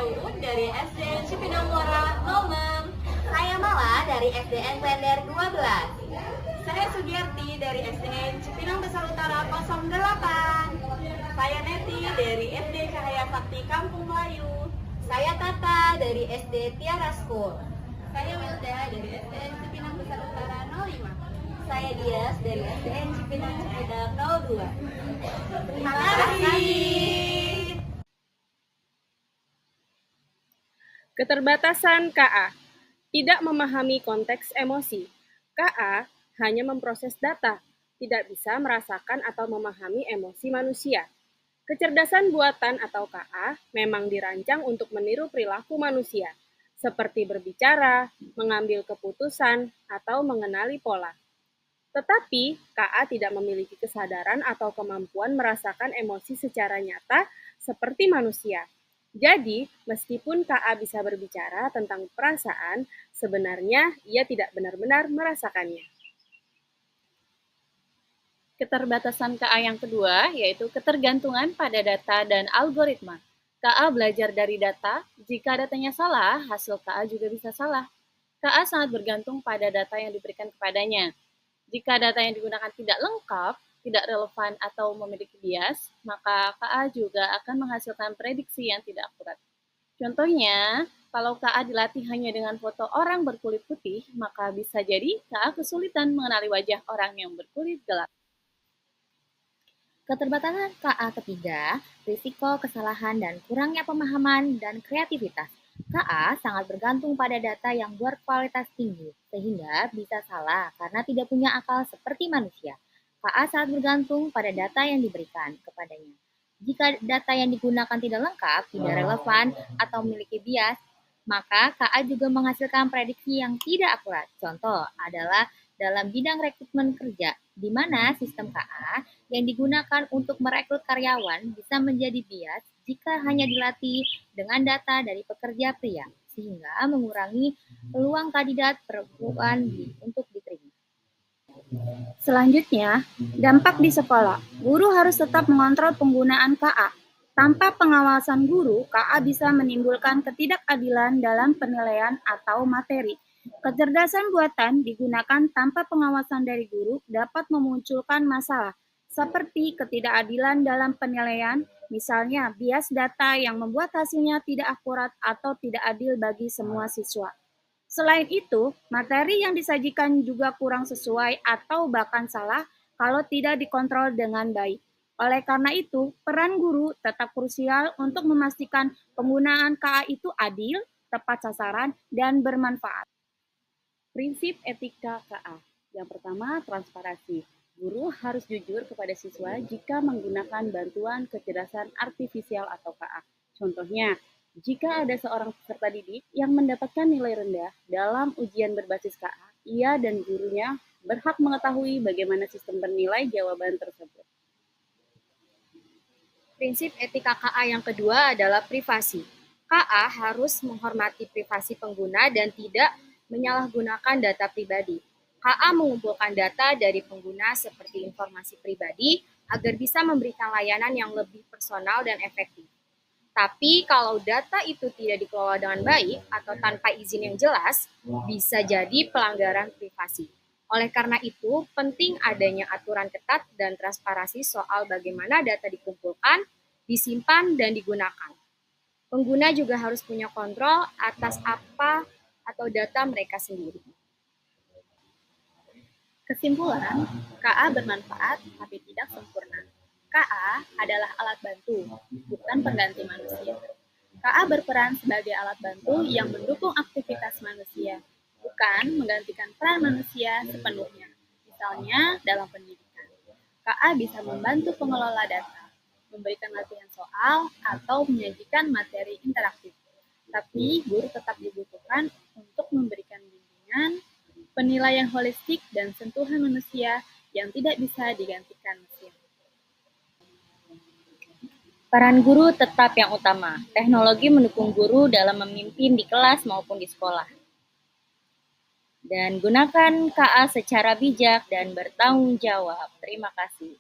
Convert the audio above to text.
Uun dari SDN Cipinang Muara Nomem. Saya Mala dari SDN Klender 12. Saya Sugiyarti dari SDN Cipinang Besar Utara 08. Saya Neti dari SD Cahaya Sakti Kampung Melayu. Saya Tata dari SD Tiara School. Saya Wilda dari SDN Cipinang Besar Utara 05. Saya Dias dari SDN Cipinang Cipinang 02. Terima kasih. Keterbatasan KA. Tidak memahami konteks emosi. KA hanya memproses data, tidak bisa merasakan atau memahami emosi manusia. Kecerdasan buatan atau KA memang dirancang untuk meniru perilaku manusia, seperti berbicara, mengambil keputusan, atau mengenali pola. Tetapi, KA tidak memiliki kesadaran atau kemampuan merasakan emosi secara nyata seperti manusia. Jadi, meskipun KA bisa berbicara tentang perasaan, sebenarnya ia tidak benar-benar merasakannya. Keterbatasan KA yang kedua yaitu ketergantungan pada data dan algoritma. KA belajar dari data, jika datanya salah, hasil KA juga bisa salah. KA sangat bergantung pada data yang diberikan kepadanya. Jika data yang digunakan tidak lengkap, tidak relevan atau memiliki bias, maka KA juga akan menghasilkan prediksi yang tidak akurat. Contohnya, kalau KA dilatih hanya dengan foto orang berkulit putih, maka bisa jadi KA kesulitan mengenali wajah orang yang berkulit gelap. Keterbatasan KA ketiga, risiko kesalahan dan kurangnya pemahaman dan kreativitas. KA sangat bergantung pada data yang berkualitas tinggi, sehingga bisa salah karena tidak punya akal seperti manusia. KA sangat bergantung pada data yang diberikan kepadanya. Jika data yang digunakan tidak lengkap, tidak relevan, atau memiliki bias, maka KA juga menghasilkan prediksi yang tidak akurat. Contoh adalah dalam bidang rekrutmen kerja, di mana sistem KA yang digunakan untuk merekrut karyawan bisa menjadi bias jika hanya dilatih dengan data dari pekerja pria, sehingga mengurangi peluang kandidat perempuan untuk diterima. Selanjutnya, dampak di sekolah. Guru harus tetap mengontrol penggunaan KA. Tanpa pengawasan guru, KA bisa menimbulkan ketidakadilan dalam penilaian atau materi. Kecerdasan buatan digunakan tanpa pengawasan dari guru dapat memunculkan masalah, seperti ketidakadilan dalam penilaian, misalnya bias data yang membuat hasilnya tidak akurat atau tidak adil bagi semua siswa. Selain itu, materi yang disajikan juga kurang sesuai atau bahkan salah kalau tidak dikontrol dengan baik. Oleh karena itu, peran guru tetap krusial untuk memastikan penggunaan KA itu adil, tepat sasaran, dan bermanfaat. Prinsip etika KA. Yang pertama, transparansi. Guru harus jujur kepada siswa jika menggunakan bantuan kecerdasan artifisial atau KA. Contohnya, jika ada seorang peserta didik yang mendapatkan nilai rendah dalam ujian berbasis KA, ia dan gurunya berhak mengetahui bagaimana sistem bernilai jawaban tersebut. Prinsip etika KA yang kedua adalah privasi. KA harus menghormati privasi pengguna dan tidak menyalahgunakan data pribadi. KA mengumpulkan data dari pengguna seperti informasi pribadi agar bisa memberikan layanan yang lebih personal dan efektif. Tapi kalau data itu tidak dikelola dengan baik atau tanpa izin yang jelas, bisa jadi pelanggaran privasi. Oleh karena itu, penting adanya aturan ketat dan transparansi soal bagaimana data dikumpulkan, disimpan, dan digunakan. Pengguna juga harus punya kontrol atas apa atau data mereka sendiri. Kesimpulan, KA bermanfaat tapi tidak sempurna. KA adalah alat bantu, bukan pengganti manusia. KA berperan sebagai alat bantu yang mendukung aktivitas manusia, bukan menggantikan peran manusia sepenuhnya. Misalnya dalam pendidikan, KA bisa membantu pengelola data, memberikan latihan soal, atau menyajikan materi interaktif. Tapi guru tetap dibutuhkan untuk memberikan bimbingan, penilaian holistik, dan sentuhan manusia yang tidak bisa digantikan mesin. Peran guru tetap yang utama. Teknologi mendukung guru dalam memimpin di kelas maupun di sekolah. Dan gunakan KA secara bijak dan bertanggung jawab. Terima kasih.